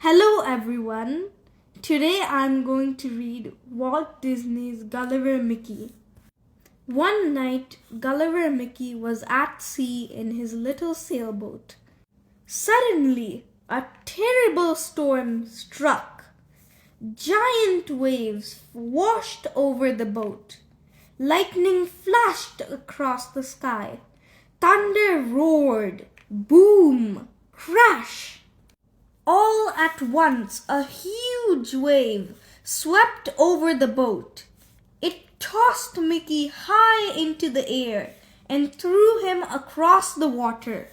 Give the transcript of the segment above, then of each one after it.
Hello everyone. Today I'm going to read Walt Disney's Gulliver Mickey. One night, Gulliver Mickey was at sea in his little sailboat. Suddenly, a terrible storm struck. Giant waves washed over the boat. Lightning flashed across the sky. Thunder roared. Boom! Crash! All at once, a huge wave swept over the boat. It tossed Mickey high into the air and threw him across the water.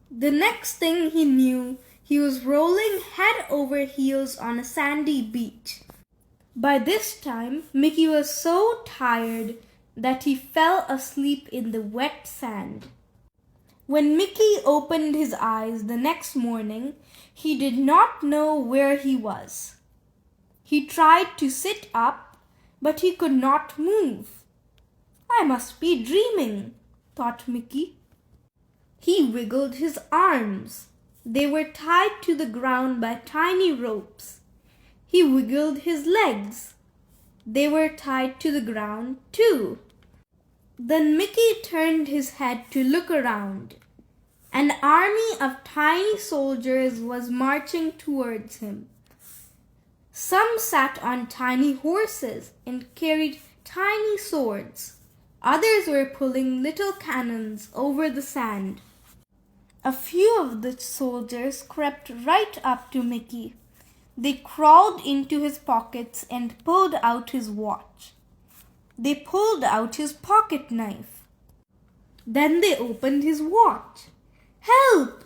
The next thing he knew, he was rolling head over heels on a sandy beach. By this time, Mickey was so tired that he fell asleep in the wet sand. When Mickey opened his eyes the next morning, he did not know where he was. He tried to sit up, but he could not move. "I must be dreaming," thought Mickey. He wiggled his arms. They were tied to the ground by tiny ropes. He wiggled his legs. They were tied to the ground too. Then Mickey turned his head to look around. An army of tiny soldiers was marching towards him. Some sat on tiny horses and carried tiny swords. Others were pulling little cannons over the sand. A few of the soldiers crept right up to Mickey. They crawled into his pockets and pulled out his watch. They pulled out his pocket knife. Then they opened his watch. "Help!"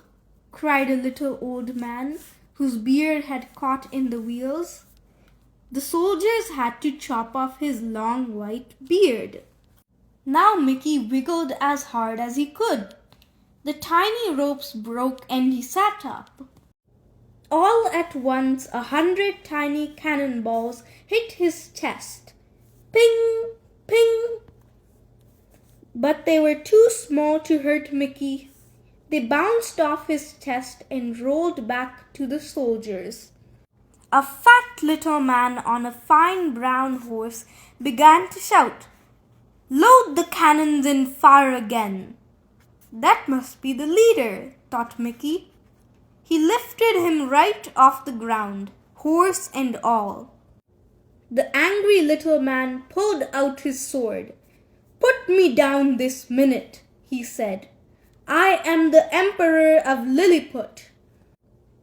cried a little old man whose beard had caught in the wheels. The soldiers had to chop off his long white beard. Now Mickey wiggled as hard as he could. The tiny ropes broke and he sat up. All at once 100 tiny cannonballs hit his chest. Ping! Ping! But they were too small to hurt Mickey. They bounced off his chest and rolled back to the soldiers. A fat little man on a fine brown horse began to shout, "Load the cannons and fire again." That must be the leader, thought Mickey. He lifted him right off the ground, horse and all. The angry little man pulled out his sword. "Put me down this minute," he said. "I am the Emperor of Lilliput."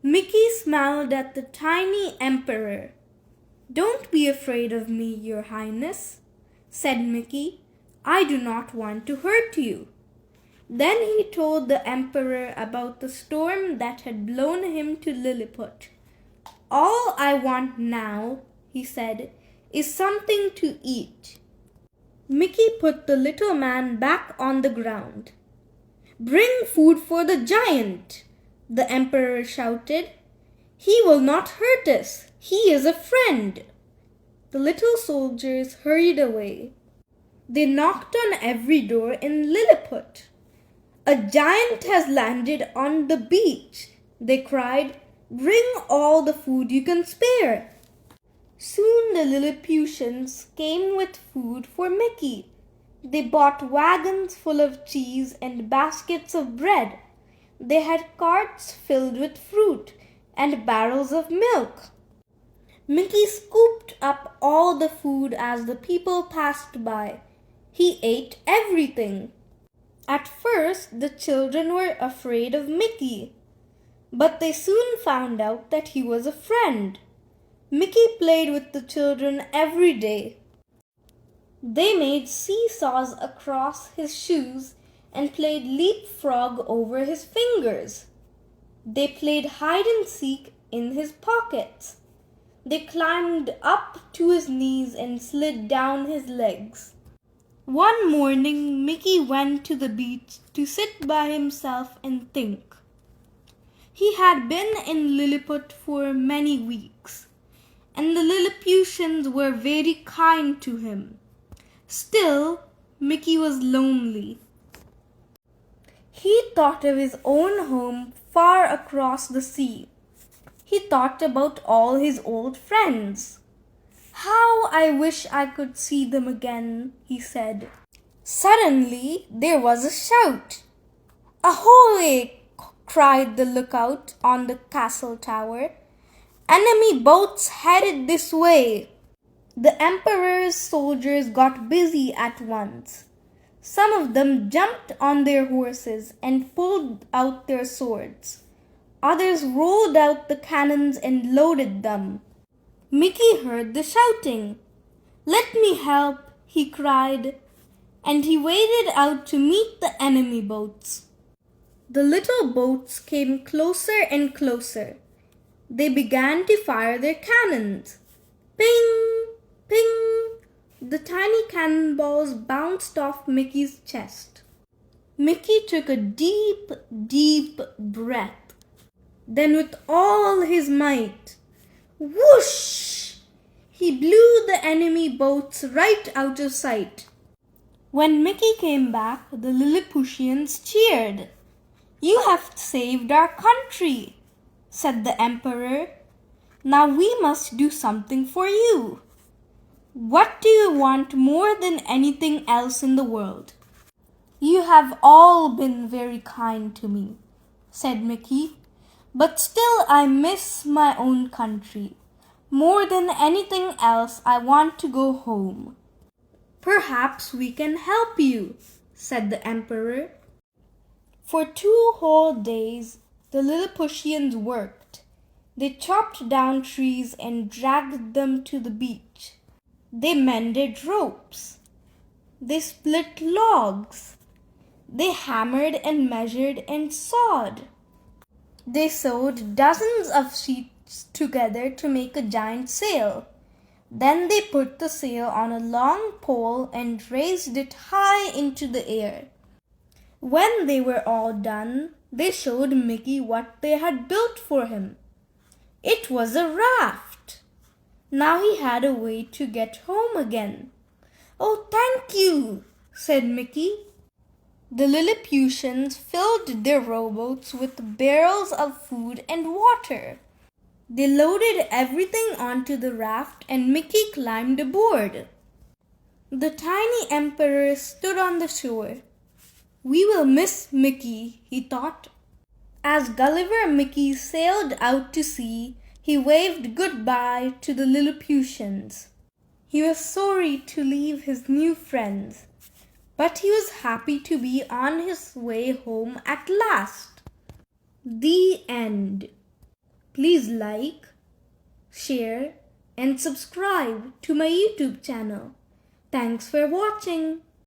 Mickey smiled at the tiny emperor. "Don't be afraid of me, Your Highness," said Mickey. "I do not want to hurt you." Then he told the emperor about the storm that had blown him to Lilliput. "All I want now," he said, "is something to eat." Mickey put the little man back on the ground. "Bring food for the giant," the emperor shouted. "He will not hurt us. He is a friend." The little soldiers hurried away. They knocked on every door in Lilliput. "A giant has landed on the beach," they cried. "Bring all the food you can spare." Soon the Lilliputians came with food for Mickey. They bought wagons full of cheese and baskets of bread. They had carts filled with fruit and barrels of milk. Mickey scooped up all the food as the people passed by. He ate everything. At first, the children were afraid of Mickey, but they soon found out that he was a friend. Mickey played with the children every day. They made seesaws across his shoes and played leapfrog over his fingers. They played hide and seek in his pockets. They climbed up to his knees and slid down his legs. One morning, Mickey went to the beach to sit by himself and think. He had been in Lilliput for many weeks, and the Lilliputians were very kind to him. Still, Mickey was lonely. He thought of his own home far across the sea. he thought about all his old friends. "How I wish I could see them again," he said. Suddenly there was a shout. "Ahoy!" cried the lookout on the castle tower. "Enemy boats headed this way." The emperor's soldiers got busy at once. Some of them jumped on their horses and pulled out their swords. Others rolled out the cannons and loaded them. Mickey heard the shouting. "Let me help," he cried, and he waded out to meet the enemy boats. The little boats came closer and closer. They began to fire their cannons. Ping! Ping! The tiny cannonballs bounced off Mickey's chest. Mickey took a deep, deep breath. Then with all his might, whoosh! He blew the enemy boats right out of sight. When Mickey came back, the Lilliputians cheered. "You have saved our country," said the emperor. "Now we must do something for you. What do you want more than anything else in the world?" "You have all been very kind to me," said Mickey, "but still I miss my own country. More than anything else, I want to go home." "Perhaps we can help you," said the emperor. For 2 whole days, the Lilliputians worked. They chopped down trees and dragged them to the beach. They mended ropes. They split logs. They hammered and measured and sawed. They sewed dozens of sheets together to make a giant sail. Then they put the sail on a long pole and raised it high into the air. When they were all done, they showed Mickey what they had built for him. It was a raft. Now he had a way to get home again. "Oh, thank you," said Mickey. The Lilliputians filled their rowboats with barrels of food and water. They loaded everything onto the raft and Mickey climbed aboard. The tiny emperor stood on the shore. "We will miss Mickey," he thought. As Gulliver Mickey sailed out to sea, he waved goodbye to the Lilliputians. He was sorry to leave his new friends, but he was happy to be on his way home at last. The end. Please like, share, and subscribe to my YouTube channel. Thanks for watching.